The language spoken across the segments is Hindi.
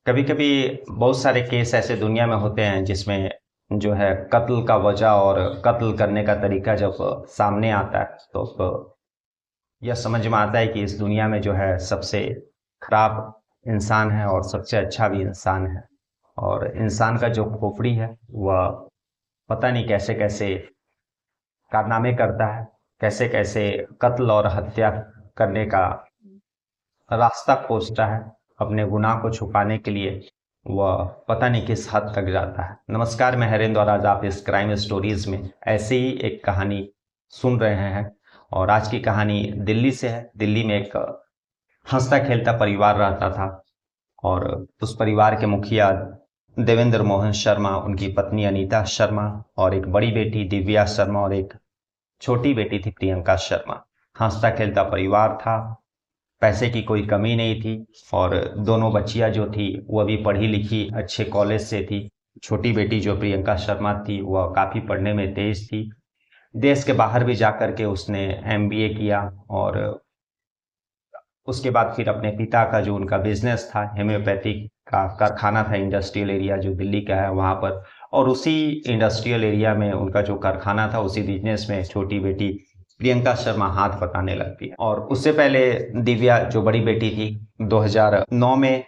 कभी कभी बहुत सारे केस ऐसे दुनिया में होते हैं जिसमें जो है कत्ल का वजह और कत्ल करने का तरीका जब सामने आता है तो यह समझ में आता है कि इस दुनिया में जो है सबसे खराब इंसान है और सबसे अच्छा भी इंसान है। और इंसान का जो खोपड़ी है वह पता नहीं कैसे कैसे कारनामे करता है, कैसे कैसे कत्ल और हत्या करने का रास्ता खोजता है। अपने गुनाह को छुपाने के लिए वह पता नहीं किस हद तक जाता है। नमस्कार, मैं हरेंद्र और आज आप इस क्राइम स्टोरीज में ऐसे ही एक कहानी सुन रहे हैं। और आज की कहानी दिल्ली से है। दिल्ली में एक हंसता खेलता परिवार रहता था और उस परिवार के मुखिया देवेंद्र मोहन शर्मा, उनकी पत्नी अनीता शर्मा और एक बड़ी बेटी दिव्या शर्मा और एक छोटी बेटी थी प्रियंका शर्मा। हंसता खेलता परिवार था, पैसे की कोई कमी नहीं थी और दोनों बच्चियां जो थी वह भी पढ़ी लिखी अच्छे कॉलेज से थी। छोटी बेटी जो प्रियंका शर्मा थी वह काफ़ी पढ़ने में तेज थी। देश के बाहर भी जाकर के उसने एमबीए किया और उसके बाद फिर अपने पिता का जो उनका बिजनेस था, हेम्योपैथिक का कारखाना था, इंडस्ट्रियल एरिया जो दिल्ली का है वहाँ पर, और उसी इंडस्ट्रियल एरिया में उनका जो कारखाना था उसी बिजनेस में छोटी बेटी प्रियंका शर्मा हाथ बटाने लगती है। और उससे पहले दिव्या जो बड़ी बेटी थी, 2009 में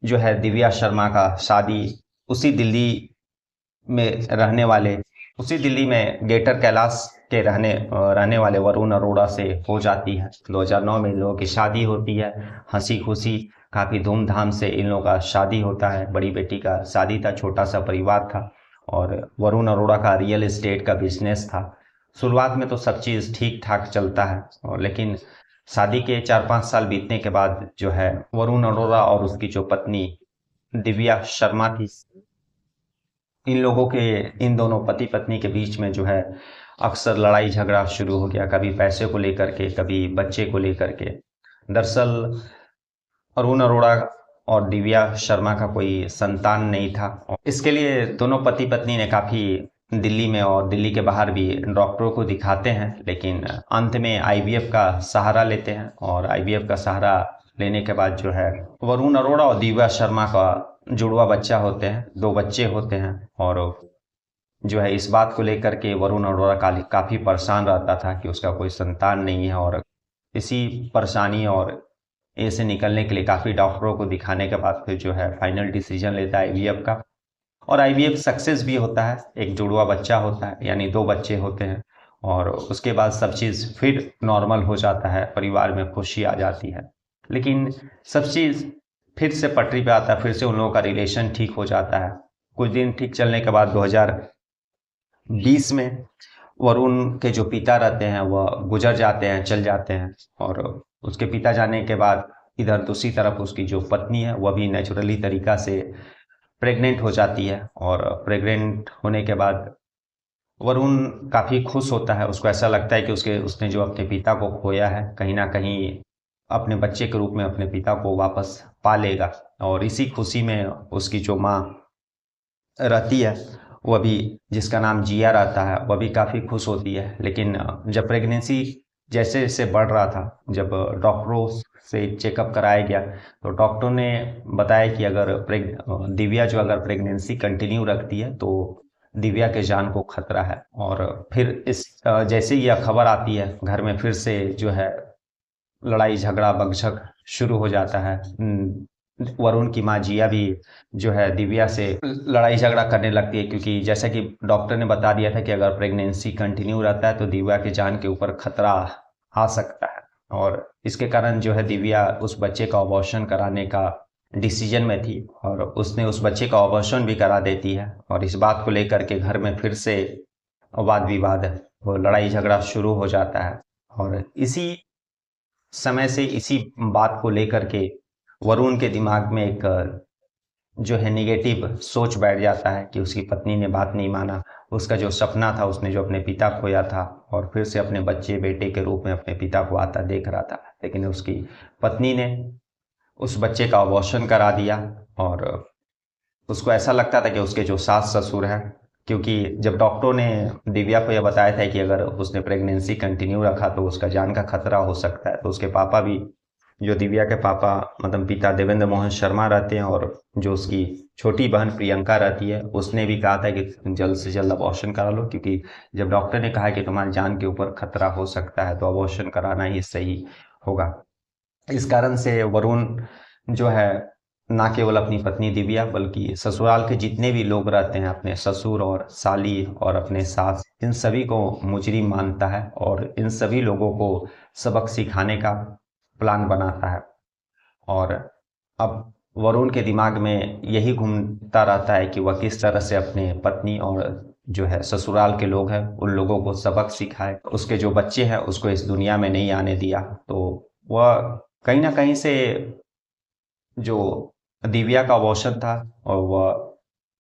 जो है दिव्या शर्मा का शादी उसी दिल्ली में रहने वाले उसी दिल्ली में ग्रेटर कैलाश के रहने वाले वरुण अरोड़ा से हो जाती है। 2009 में इन लोगों की शादी होती है, हंसी खुशी काफ़ी धूमधाम से इन लोगों का शादी होता है। बड़ी बेटी का शादी था, छोटा सा परिवार था और वरुण अरोड़ा का रियल एस्टेट का बिजनेस था। शुरुआत में तो सब चीज़ ठीक ठाक चलता है और लेकिन शादी के 4-5 साल बीतने के बाद जो है वरुण अरोड़ा और उसकी जो पत्नी दिव्या शर्मा थी, इन दोनों पति पत्नी के बीच में जो है अक्सर लड़ाई झगड़ा शुरू हो गया, कभी पैसे को लेकर के, कभी बच्चे को लेकर के। दरअसल अरुण अरोड़ा और दिव्या शर्मा का कोई संतान नहीं था। इसके लिए दोनों पति पत्नी ने काफ़ी दिल्ली में और दिल्ली के बाहर भी डॉक्टरों को दिखाते हैं, लेकिन अंत में आईवीएफ का सहारा लेते हैं। और आईवीएफ का सहारा लेने के बाद जो है वरुण अरोड़ा और दिव्या शर्मा का जुड़वा बच्चा होते हैं, 2 बच्चे होते हैं। और जो है इस बात को लेकर के वरुण अरोड़ा काफ़ी परेशान रहता था कि उसका कोई संतान नहीं है। और इसी परेशानी और से निकलने के लिए काफ़ी डॉक्टरों को दिखाने के बाद फिर जो है फाइनल डिसीजन लेता है आईवीएफ का, और आईवीएफ सक्सेस भी होता है। एक जुड़वा बच्चा होता है, यानी 2 बच्चे होते हैं। और उसके बाद सब चीज़ फिर नॉर्मल हो जाता है, परिवार में खुशी आ जाती है। लेकिन सब चीज़ फिर से पटरी पे आता है, फिर से उन लोगों का रिलेशन ठीक हो जाता है। कुछ दिन ठीक चलने के बाद 2020 में वरुण के जो पिता रहते हैं वह गुजर जाते हैं, चल जाते हैं। और उसके पिता जाने के बाद इधर दूसरी तरफ उसकी जो पत्नी है वह भी नेचुरली तरीका से प्रेग्नेंट हो जाती है। और प्रेग्नेंट होने के बाद वरुण काफ़ी खुश होता है। उसको ऐसा लगता है कि उसने जो अपने पिता को खोया है, कहीं ना कहीं अपने बच्चे के रूप में अपने पिता को वापस पा लेगा। और इसी खुशी में उसकी जो माँ रहती है, वह भी, जिसका नाम जिया रहता है, वह भी काफ़ी खुश होती है। लेकिन जब प्रेगनेंसी जैसे जैसे बढ़ रहा था, जब डॉक्टरों से चेकअप कराया गया तो डॉक्टर ने बताया कि अगर दिव्या जो अगर प्रेगनेंसी कंटिन्यू रखती है तो दिव्या के जान को खतरा है। और फिर जैसे ही यह खबर आती है, घर में फिर से जो है लड़ाई झगड़ा बकझक शुरू हो जाता है। वरुण की माँ जिया भी जो है दिव्या से लड़ाई झगड़ा करने लगती है, क्योंकि जैसा कि डॉक्टर ने बता दिया था कि अगर प्रेगनेंसी कंटिन्यू रहता है तो दिव्या की जान के ऊपर खतरा आ सकता है। और इसके कारण जो है दिव्या उस बच्चे का अबॉर्शन कराने का डिसीजन में थी और उसने उस बच्चे का अबॉर्शन भी करा देती है। और इस बात को लेकर के घर में फिर से वाद विवाद, वो लड़ाई झगड़ा शुरू हो जाता है। और इसी समय से इसी बात को लेकर के वरुण के दिमाग में एक जो है निगेटिव सोच बैठ जाता है कि उसकी पत्नी ने बात नहीं माना। उसका जो सपना था, उसने जो अपने पिता खोया था और फिर से अपने बच्चे बेटे के रूप में अपने पिता को आता देख रहा था, लेकिन उसकी पत्नी ने उस बच्चे का अबॉर्शन करा दिया। और उसको ऐसा लगता था कि उसके जो सास ससुर हैं, क्योंकि जब डॉक्टरों ने दिव्या को यह बताया था कि अगर उसने प्रेगनेंसी कंटिन्यू रखा तो उसका जान का खतरा हो सकता है, तो उसके पापा भी जो दिव्या के पापा मतलब पिता देवेंद्र मोहन शर्मा रहते हैं, और जो उसकी छोटी बहन प्रियंका रहती है, उसने भी कहा था कि जल्द से जल्द अबॉर्शन करा लो, क्योंकि जब डॉक्टर ने कहा कि तुम्हारी जान के ऊपर खतरा हो सकता है तो अबॉर्शन कराना ही सही होगा। इस कारण से वरुण जो है ना केवल अपनी पत्नी दिव्या बल्कि ससुराल के जितने भी लोग रहते हैं, अपने ससुर और साली और अपने सास, इन सभी को मुजरिम मानता है और इन सभी लोगों को सबक सिखाने का प्लान बनाता है। और अब वरुण के दिमाग में यही घूमता रहता है कि वह किस तरह से अपने पत्नी और जो है ससुराल के लोग हैं उन लोगों को सबक सिखाए, उसके जो बच्चे हैं उसको इस दुनिया में नहीं आने दिया। तो वह कहीं ना कहीं से जो दिव्या का अबॉर्शन था, और वह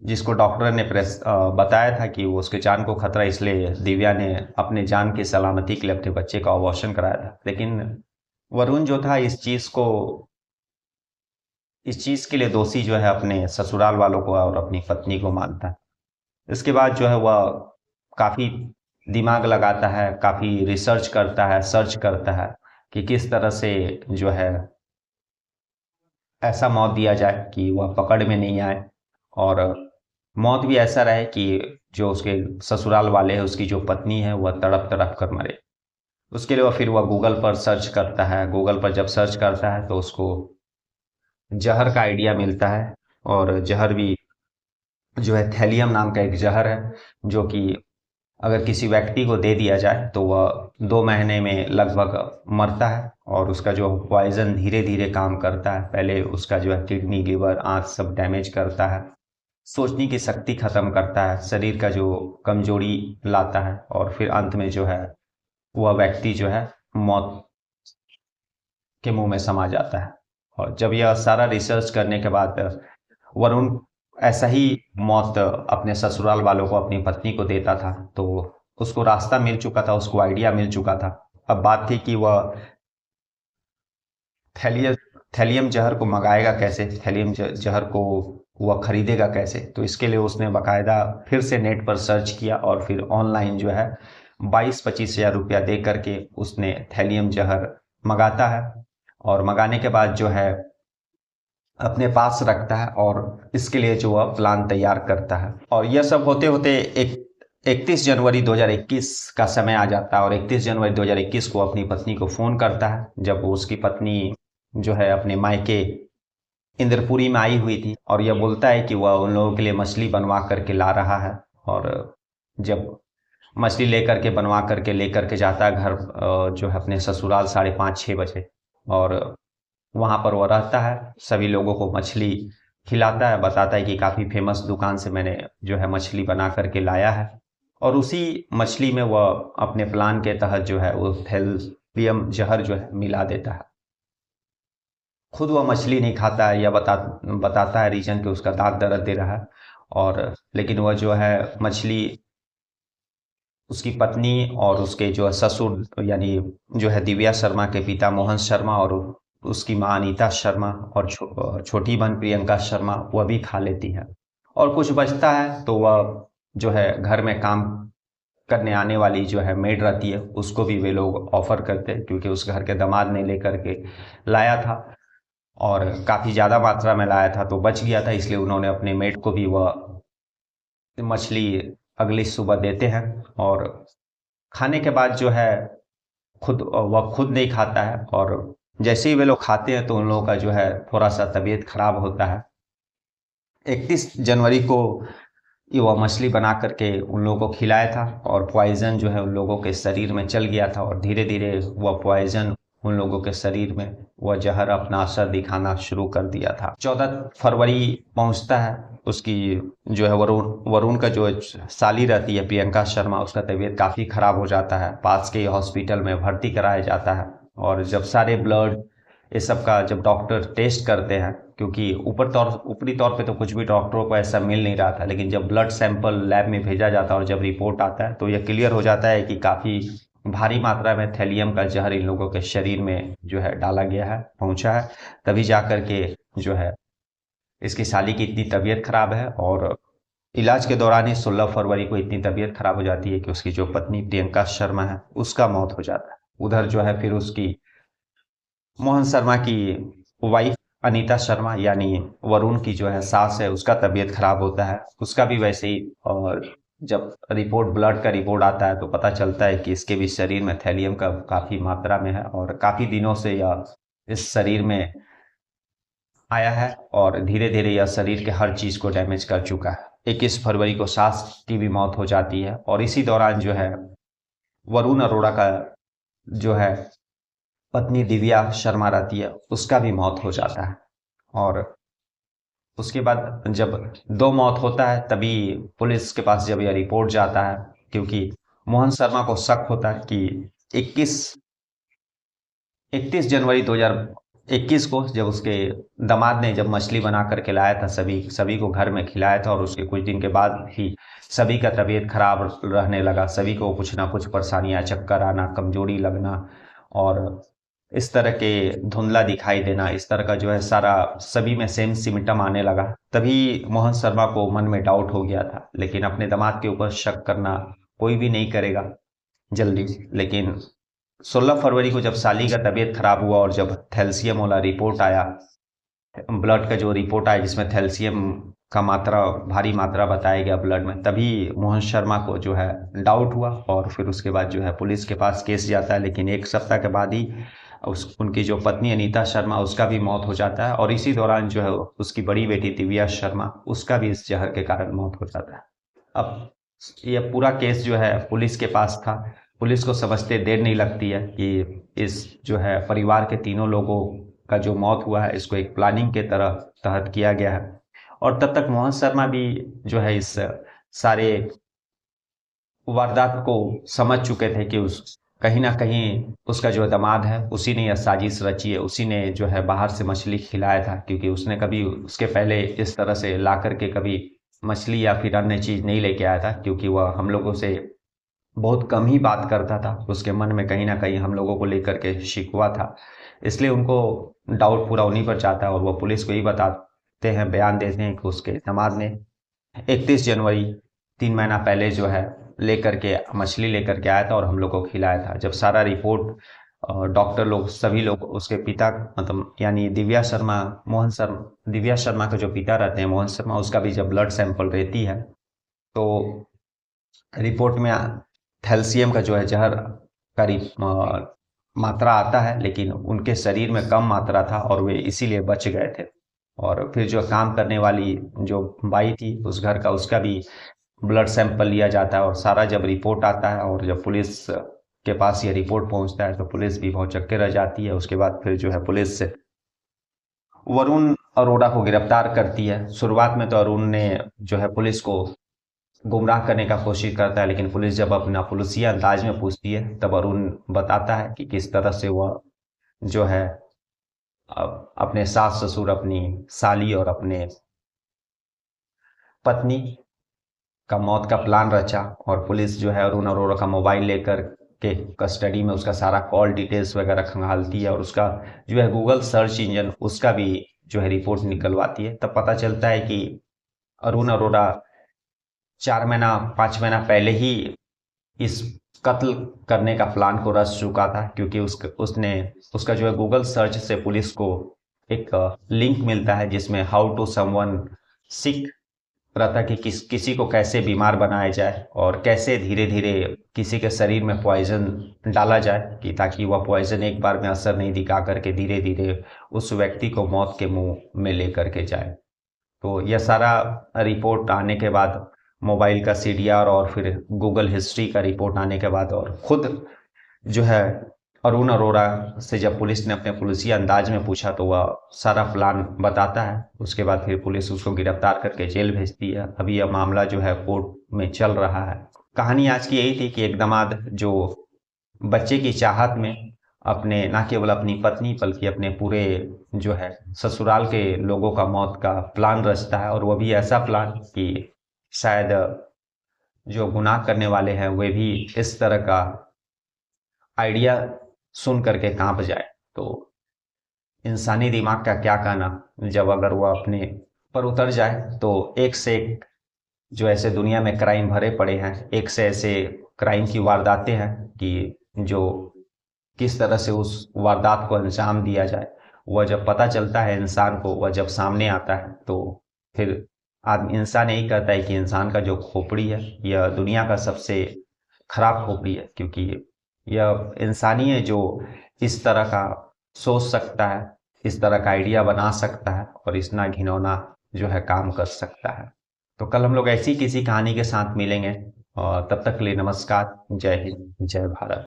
जिसको डॉक्टर ने बताया था कि वो उसके जान को खतरा, इसलिए दिव्या ने अपने जान की सलामती के लिए अपने बच्चे का अबॉर्शन कराया था। लेकिन वरुण जो था इस चीज के लिए दोषी जो है अपने ससुराल वालों को और अपनी पत्नी को मानता है। इसके बाद जो है वह काफी दिमाग लगाता है, काफी रिसर्च करता है, सर्च करता है कि किस तरह से जो है ऐसा मौत दिया जाए कि वह पकड़ में नहीं आए, और मौत भी ऐसा रहे कि जो उसके ससुराल वाले हैं, उसकी जो पत्नी है, वह तड़प तड़प कर मरे। उसके लिए वह गूगल पर सर्च करता है। गूगल पर जब सर्च करता है तो उसको जहर का आइडिया मिलता है, और जहर भी जो है थैलियम नाम का एक जहर है, जो कि अगर किसी व्यक्ति को दे दिया जाए तो वह 2 महीने में लगभग मरता है, और उसका जो पॉइजन धीरे धीरे काम करता है। पहले उसका जो है किडनी, लिवर, आंख सब डैमेज करता है, सोचने की शक्ति खत्म करता है, शरीर का जो कमजोरी लाता है, और फिर अंत में जो है वह व्यक्ति जो है मौत के मुंह में समा जाता है। और जब यह सारा रिसर्च करने के बाद वरुण ऐसा ही मौत अपने ससुराल वालों को, अपनी पत्नी को देता था, तो उसको रास्ता मिल चुका था, उसको आइडिया मिल चुका था। अब बात थी कि वह थैलियम थैलियम जहर को मंगाएगा कैसे, थैलियम जहर को वह खरीदेगा कैसे। तो इसके लिए उसने बाकायदा फिर से नेट पर सर्च किया, और फिर ऑनलाइन जो है 22-25 हजार रुपया दे करके उसने थैलियम जहर मंगाता है, और मंगाने के बाद जो है अपने पास रखता है, और इसके लिए जो वह प्लान तैयार करता है। और यह सब होते होते 31 जनवरी 2021 का समय आ जाता है, और 31 जनवरी 2021 को अपनी पत्नी को फोन करता है, जब उसकी पत्नी जो है अपने मायके इंद्रपुरी में आई हुई थी, और यह बोलता है कि वह उन लोगों के लिए मछली बनवा करके ला रहा है। और जब मछली बनवा करके लेकर के जाता है घर, जो है अपने ससुराल 5:30-6 बजे, और वहां पर वो रहता है, सभी लोगों को मछली खिलाता है, बताता है कि काफी फेमस दुकान से मैंने जो है मछली बना करके लाया है। और उसी मछली में वह अपने प्लान के तहत जो है वो थैलियम जहर जो है मिला देता है। खुद वह मछली नहीं खाता है, या बताता है रीजन कि उसका दांत दर्द दे रहा है। और लेकिन वह जो है मछली उसकी पत्नी और उसके जो है ससुर, यानी जो है दिव्या शर्मा के पिता मोहन शर्मा, और उसकी माँ अनीता शर्मा, और छोटी बहन प्रियंका शर्मा, वह भी खा लेती है। और कुछ बचता है तो वह जो है घर में काम करने आने वाली जो है मेड रहती है, उसको भी वे लोग ऑफर करते हैं, क्योंकि उस घर के दामाद ने लेकर के लाया था, और काफी ज्यादा मात्रा में लाया था तो बच गया था, इसलिए उन्होंने अपने मेड को भी वह मछली अगली सुबह देते हैं। और खाने के बाद जो है वह खुद नहीं खाता है, और जैसे ही वे लोग खाते हैं तो उन लोगों का जो है थोड़ा सा तबीयत खराब होता है। 31 जनवरी को ये वह मछली बना करके उन लोगों को खिलाया था, और पॉइजन जो है उन लोगों के शरीर में चल गया था, और धीरे धीरे वह पॉइजन उन लोगों के शरीर में वह जहर अपना असर दिखाना शुरू कर दिया था। 14 फरवरी पहुंचता है, उसकी जो है वरुण का जो साली रहती है प्रियंका शर्मा, उसका तबीयत काफी खराब हो जाता है, पास के हॉस्पिटल में भर्ती कराया जाता है। और जब सारे ब्लड ये सब का जब डॉक्टर टेस्ट करते हैं, क्योंकि ऊपरी तौर पे तो कुछ भी डॉक्टरों को ऐसा मिल नहीं रहा था, लेकिन जब ब्लड सैंपल लैब में भेजा जाता है और जब रिपोर्ट आता है तो यह क्लियर हो जाता है कि काफ़ी भारी मात्रा में थैलियम का जहर इन लोगों के शरीर में जो है डाला गया है, पहुंचा है। तभी जा करके जो है इसकी साली की इतनी तबीयत खराब है, और इलाज के दौरान ही 16 फरवरी को इतनी तबीयत खराब हो जाती है कि उसकी जो पत्नी प्रियंका शर्मा है उसका मौत हो जाता है। उधर जो है फिर उसकी मोहन शर्मा की वाइफ अनीता शर्मा यानी वरुण की जो है सास है, उसका तबीयत खराब होता है, उसका भी वैसे ही। और जब रिपोर्ट ब्लड का रिपोर्ट आता है तो पता चलता है कि इसके भी शरीर में थैलियम का काफ़ी मात्रा में है और काफ़ी दिनों से यह इस शरीर में आया है और धीरे धीरे यह शरीर के हर चीज़ को डैमेज कर चुका है। 21 फरवरी को सास की भी मौत हो जाती है और इसी दौरान जो है वरुण अरोड़ा का जो है पत्नी दिव्या शर्मा रहती है, उसका भी मौत हो जाता है। और उसके बाद जब दो मौत होता है तभी पुलिस के पास जब यह रिपोर्ट जाता है, क्योंकि मोहन शर्मा को शक होता है कि 21 31 जनवरी 2021 को जब उसके दामाद ने जब मछली बना करके लाया था, सभी सभी को घर में खिलाया था और उसके कुछ दिन के बाद ही सभी का तबीयत खराब रहने लगा। सभी को कुछ ना कुछ परेशानियां, चक्कर आना, कमजोरी लगना और इस तरह के धुंधला दिखाई देना, इस तरह का जो है सारा सभी में सेम सिम्टम आने लगा। तभी मोहन शर्मा को मन में डाउट हो गया था, लेकिन अपने दामाद के ऊपर शक करना कोई भी नहीं करेगा जल्दी। लेकिन 16 फरवरी को जब साली का तबीयत खराब हुआ और जब थैल्सियम वाला रिपोर्ट आया, ब्लड का जो रिपोर्ट आया जिसमें थैल्सियम का मात्रा, भारी मात्रा बताया गया ब्लड में, तभी मोहन शर्मा को जो है डाउट हुआ और फिर उसके बाद जो है पुलिस के पास केस जाता है। लेकिन एक सप्ताह के बाद ही उनकी जो पत्नी अनीता शर्मा, उसका भी मौत हो जाता है और इसी दौरान जो है उसकी बड़ी बेटी दिव्या शर्मा, उसका भी इस जहर के कारण मौत हो जाता है। अब यह पूरा केस जो है पुलिस के पास था। पुलिस को समझते देर नहीं लगती है कि इस जो है परिवार के तीनों लोगों का जो मौत हुआ है, इसको एक प्लानिंग के तरह तहत किया गया है। और तब तक मोहन शर्मा भी जो है इस सारे वारदात को समझ चुके थे कि उस कहीं ना कहीं उसका जो दामाद है उसी ने यह साजिश रची है, उसी ने जो है बाहर से मछली खिलाया था, क्योंकि उसने कभी उसके पहले इस तरह से ला करके कभी मछली या फिर अन्य चीज नहीं लेके आया था, क्योंकि वह हम लोगों से बहुत कम ही बात करता था। उसके मन में कहीं ना कहीं हम लोगों को लेकर के शिकवा था, इसलिए उनको डाउट पूरा उन्हीं पर जाता है और वह पुलिस को ही बताते हैं, बयान देते हैं कि उसके दामाद ने 31 जनवरी 3 महीना पहले जो है लेकर के मछली लेकर के आया था और हम लोग को खिलाया था। जब सारा रिपोर्ट डॉक्टर लोग, सभी लोग, उसके पिता मतलब यानी दिव्या शर्मा, मोहन शर्मा, दिव्या शर्मा के जो पिता रहते हैं मोहन शर्मा, उसका भी जब ब्लड सैंपल रहती है तो रिपोर्ट में थैल्सियम का जो है जहर का मात्रा आता है, लेकिन उनके शरीर में कम मात्रा था और वे इसीलिए बच गए थे। और फिर जो काम करने वाली जो बाई थी उस घर का, उसका भी ब्लड सैंपल लिया जाता है और सारा जब रिपोर्ट आता है और जब पुलिस के पास ये रिपोर्ट पहुंचता है तो पुलिस भी बहुत चक्के रह जाती है। उसके बाद फिर जो है पुलिस वरुण अरोड़ा को गिरफ्तार करती है। शुरुआत में तो अरुण ने जो है पुलिस को गुमराह करने का कोशिश करता है, लेकिन पुलिस जब अपना पुलिसिया अंदाज में पूछती है तब अरुण बताता है कि किस तरह से वह जो है अपने सास ससुर, अपनी साली और अपने पत्नी का मौत का प्लान रचा। और पुलिस जो है अरुण अरोड़ा का मोबाइल लेकर के कस्टडी में उसका सारा कॉल डिटेल्स वगैरह खंगालती है और उसका जो है गूगल सर्च इंजन, उसका भी जो है रिपोर्ट निकलवाती है। तब पता चलता है कि अरुण अरोड़ा 4 महीना 5 महीना पहले ही इस कत्ल करने का प्लान को रच चुका था, क्योंकि उसने उसका जो है गूगल सर्च से पुलिस को एक लिंक मिलता है जिसमें हाउ टू समवन सिक रहता है कि किसी को कैसे बीमार बनाया जाए और कैसे धीरे धीरे किसी के शरीर में पॉइजन डाला जाए कि ताकि वह पॉइजन एक बार में असर नहीं दिखा करके धीरे धीरे उस व्यक्ति को मौत के मुंह में लेकर के जाए। तो यह सारा रिपोर्ट आने के बाद, मोबाइल का सीडीआर और फिर गूगल हिस्ट्री का रिपोर्ट आने के बाद और खुद जो है अरुण अरोड़ा से जब पुलिस ने अपने पुलिसी अंदाज में पूछा तो वह सारा प्लान बताता है। उसके बाद फिर पुलिस उसको गिरफ्तार करके जेल भेजती है। अभी यह मामला जो है कोर्ट में चल रहा है। कहानी आज की यही थी कि एक दामाद जो बच्चे की चाहत में अपने न केवल अपनी पत्नी बल्कि अपने पूरे जो है ससुराल के लोगों का मौत का प्लान रचता है, और वह भी ऐसा प्लान कि शायद जो गुनाह करने वाले हैं वे भी इस तरह का आइडिया सुन करके कांप जाए। तो इंसानी दिमाग का क्या कहना, जब अगर वह अपने पर उतर जाए तो एक से एक जो ऐसे दुनिया में क्राइम भरे पड़े हैं, एक से ऐसे क्राइम की वारदातें हैं कि जो किस तरह से उस वारदात को अंजाम दिया जाए, वह जब पता चलता है इंसान को, वह जब सामने आता है, तो फिर आदमी इंसान यही कहता है कि इंसान का जो खोपड़ी है यह दुनिया का सबसे खराब खोपड़ी है, क्योंकि यह इंसानी है जो इस तरह का सोच सकता है, इस तरह का आइडिया बना सकता है और इतना घिनौना जो है काम कर सकता है। तो कल हम लोग ऐसी किसी कहानी के साथ मिलेंगे, और तब तक के लिए नमस्कार, जय हिंद, जय भारत।